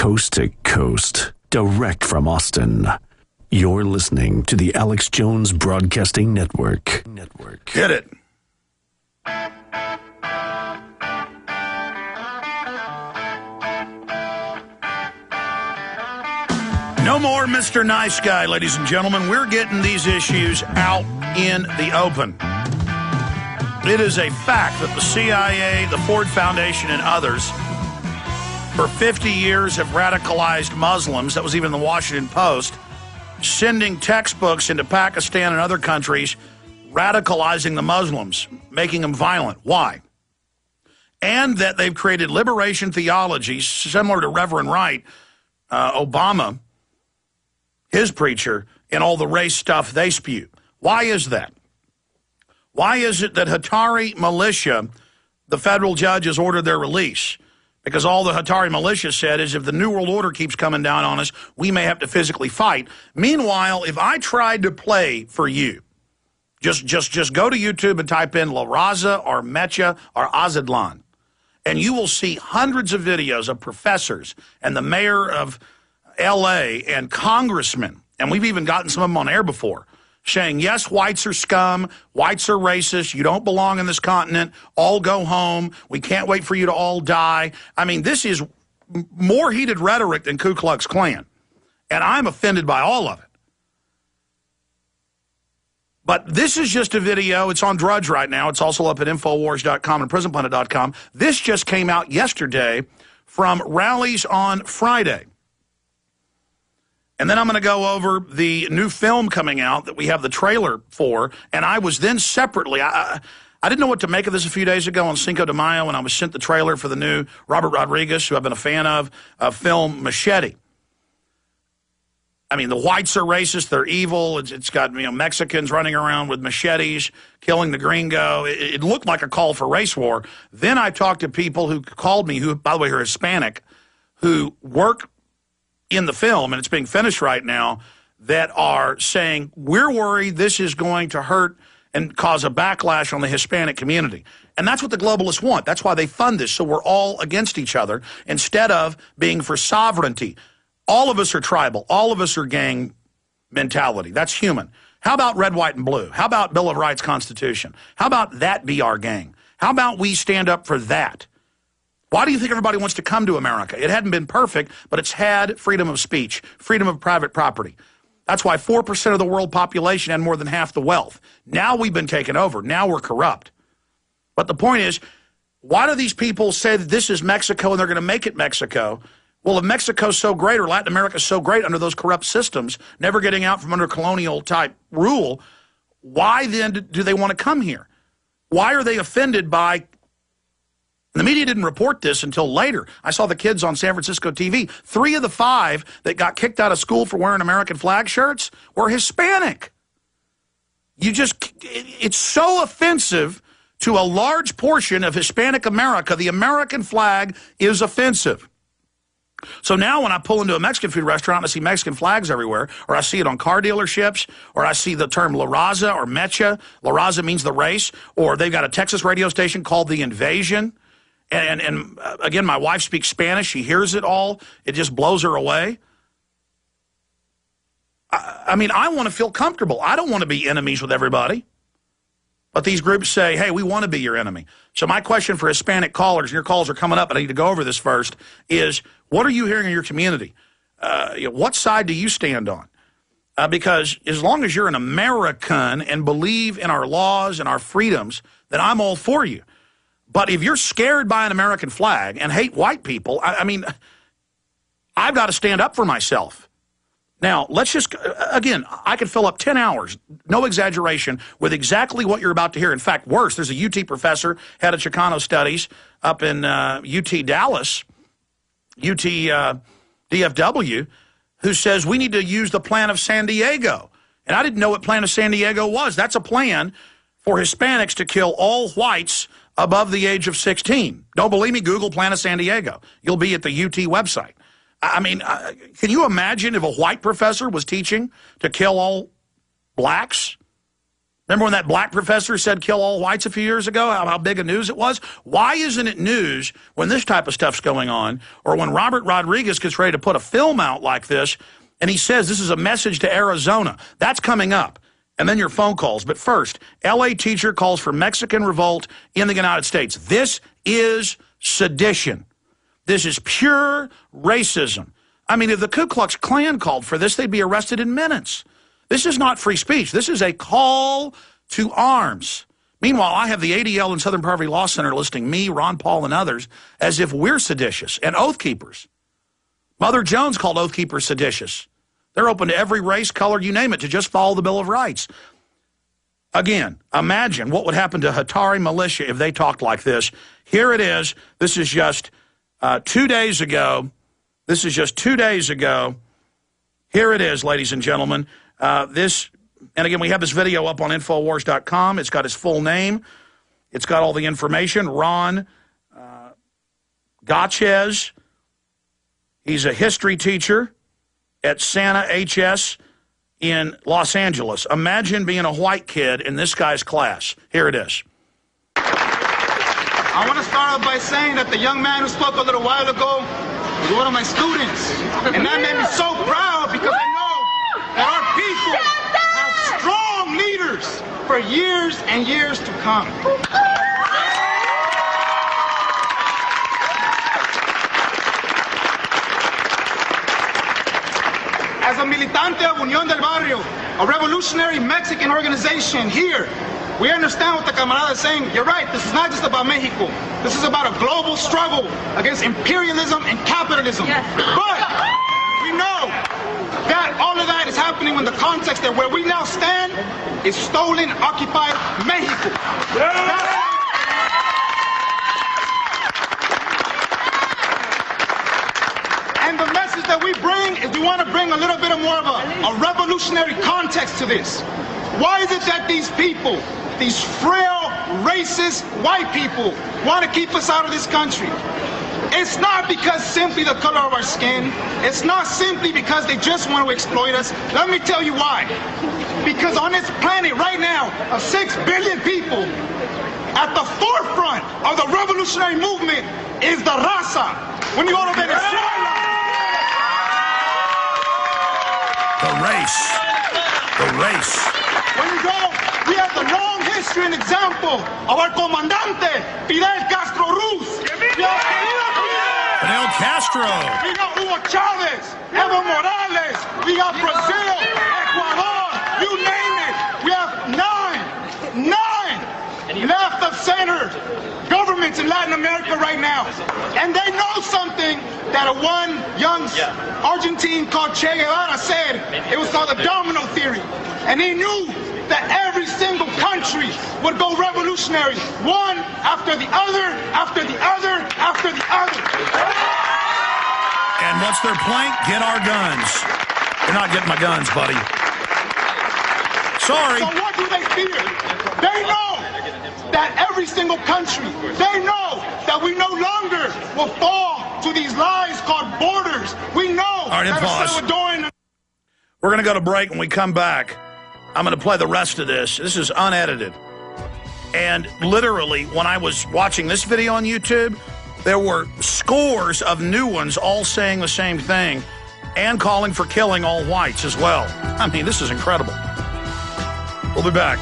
coast to coast, direct from Austin. You're listening to the Alex Jones Broadcasting Network. Hit it. No more Mr. Nice Guy, ladies and gentlemen. We're getting these issues out in the open. It is a fact that the CIA, the Ford Foundation, and others for 50 years have radicalized Muslims. That was even the Washington Post, sending textbooks into Pakistan and other countries, radicalizing the Muslims, making them violent. Why? And that they've created liberation theology similar to Reverend Wright, Obama, his preacher, and all the race stuff they spew. Why is that? Why is it that Hatari militia, the federal judge has ordered their release? Because all the Hatari militia said is if the New World Order keeps coming down on us, we may have to physically fight. Meanwhile, if I tried to play for you, just go to YouTube and type in La Raza or Mecha or Azadlan, and you will see hundreds of videos of professors and the mayor of L.A. and congressmen, and we've even gotten some of them on air before, saying, yes, whites are scum, whites are racist, you don't belong in this continent, all go home, we can't wait for you to all die. I mean, this is more heated rhetoric than Ku Klux Klan, and I'm offended by all of it. But this is just a video. It's on Drudge right now. It's also up at Infowars.com and PrisonPlanet.com. This just came out yesterday from rallies on Friday. And then I'm going to go over the new film coming out that we have the trailer for. And I was then separately, I didn't know what to make of this a few days ago on Cinco de Mayo when I was sent the trailer for the new Robert Rodriguez, who I've been a fan of, film Machete. I mean, the whites are racist, they're evil. It's got Mexicans running around with machetes, killing the gringo. It looked like a call for race war. Then I talked to people who called me, who, by the way, are Hispanic, who work in the film, and it's being finished right now, that are saying, we're worried this is going to hurt and cause a backlash on the Hispanic community. And that's what the globalists want. That's why they fund this, so we're all against each other instead of being for sovereignty. All of us are tribal. All of us are gang mentality. That's human. How about red, white, and blue? How about Bill of Rights, Constitution? How about that be our gang? How about we stand up for that? Why do you think everybody wants to come to America? It hadn't been perfect, but it's had freedom of speech, freedom of private property. That's why 4% of the world population had more than half the wealth. Now we've been taken over. Now we're corrupt. But the point is, why do these people say that this is Mexico and they're going to make it Mexico? Well, if Mexico's so great or Latin America's so great under those corrupt systems, never getting out from under colonial-type rule, why then do they want to come here? Why are they offended by... The media didn't report this until later. I saw the kids on San Francisco TV. 3 of the 5 that got kicked out of school for wearing American flag shirts were Hispanic. It's so offensive to a large portion of Hispanic America. The American flag is offensive. So now when I pull into a Mexican food restaurant, I see Mexican flags everywhere, or I see it on car dealerships, or I see the term La Raza or Mecha. La Raza means the race, or they've got a Texas radio station called The Invasion. And again, my wife speaks Spanish. She hears it all. It just blows her away. I mean, I want to feel comfortable. I don't want to be enemies with everybody. But these groups say, hey, we want to be your enemy. So my question for Hispanic callers, and your calls are coming up, but I need to go over this first, is what are you hearing in your community? What side do you stand on? Because as long as you're an American and believe in our laws and our freedoms, then I'm all for you. But if you're scared by an American flag and hate white people, I mean, I've got to stand up for myself. Now, let's just, again, I could fill up 10 hours, no exaggeration, with exactly what you're about to hear. In fact, worse, there's a UT professor, head of Chicano Studies up in UT Dallas, UT DFW, who says we need to use the plan of San Diego. And I didn't know what plan of San Diego was. That's a plan for Hispanics to kill all whites above the age of 16. Don't believe me? Google Plan of San Diego. You'll be at the UT website. I mean, can you imagine if a white professor was teaching to kill all blacks? Remember when that black professor said kill all whites a few years ago, how big a news it was? Why isn't it news when this type of stuff's going on, or when Robert Rodriguez gets ready to put a film out like this, and he says this is a message to Arizona? That's coming up. And then your phone calls. But first, L.A. teacher calls for Mexican revolt in the United States. This is sedition. This is pure racism. I mean, if the Ku Klux Klan called for this, they'd be arrested in minutes. This is not free speech. This is a call to arms. Meanwhile, I have the ADL and Southern Poverty Law Center listing me, Ron Paul, and others as if we're seditious and oath keepers. Mother Jones called oath keepers seditious. They're open to every race, color, you name it, to just follow the Bill of Rights. Again, imagine what would happen to Hatari militia if they talked like this. Here it is. This is just 2 days ago. This is just 2 days ago. Here it is, ladies and gentlemen. And again, we have this video up on Infowars.com. It's got his full name. It's got all the information. Ron Gotches. He's a history teacher at Santa HS in Los Angeles. Imagine being a white kid in this guy's class. Here it is. I want to start off by saying that the young man who spoke a little while ago was one of my students. And that made me so proud because I know that our people have strong leaders for years and years to come. As a militante of Unión del Barrio, a revolutionary Mexican organization here, we understand what the camarada is saying. You're right, this is not just about Mexico. This is about a global struggle against imperialism and capitalism. Yes. But we know that all of that is happening in the context that where we now stand is stolen, occupied Mexico. Yeah. And the message that we bring is we want to bring a little bit more of a revolutionary context to this. Why is it that these people, these frail, racist white people, want to keep us out of this country? It's not because simply the color of our skin. It's not simply because they just want to exploit us. Let me tell you why. Because on this planet right now, of 6 billion people, at the forefront of the revolutionary movement is the raza. When you go to Venezuela, the race. When you go, we have the long history and example of our comandante, Fidel Castro Ruz. Fidel Castro. We got Hugo Chavez, Evo Morales. We got Brazil, Ecuador, you name it. We have nine left of center governments in Latin America right now. And they know something that a one young Argentine called Che Guevara said. It was called the domino theory. And he knew that every single country would go revolutionary, one after the other, after the other, after the other. And what's their plank? Get our guns. You're not getting my guns, buddy. Sorry. So what do they fear? They know that every single country, they know that we no longer will fall to these lies called borders. We know that Salvadoran. We're going to go to break. When we come back, I'm going to play the rest of this. This is unedited. And literally, when I was watching this video on YouTube, there were scores of new ones all saying the same thing and calling for killing all whites as well. I mean, this is incredible. We'll be back.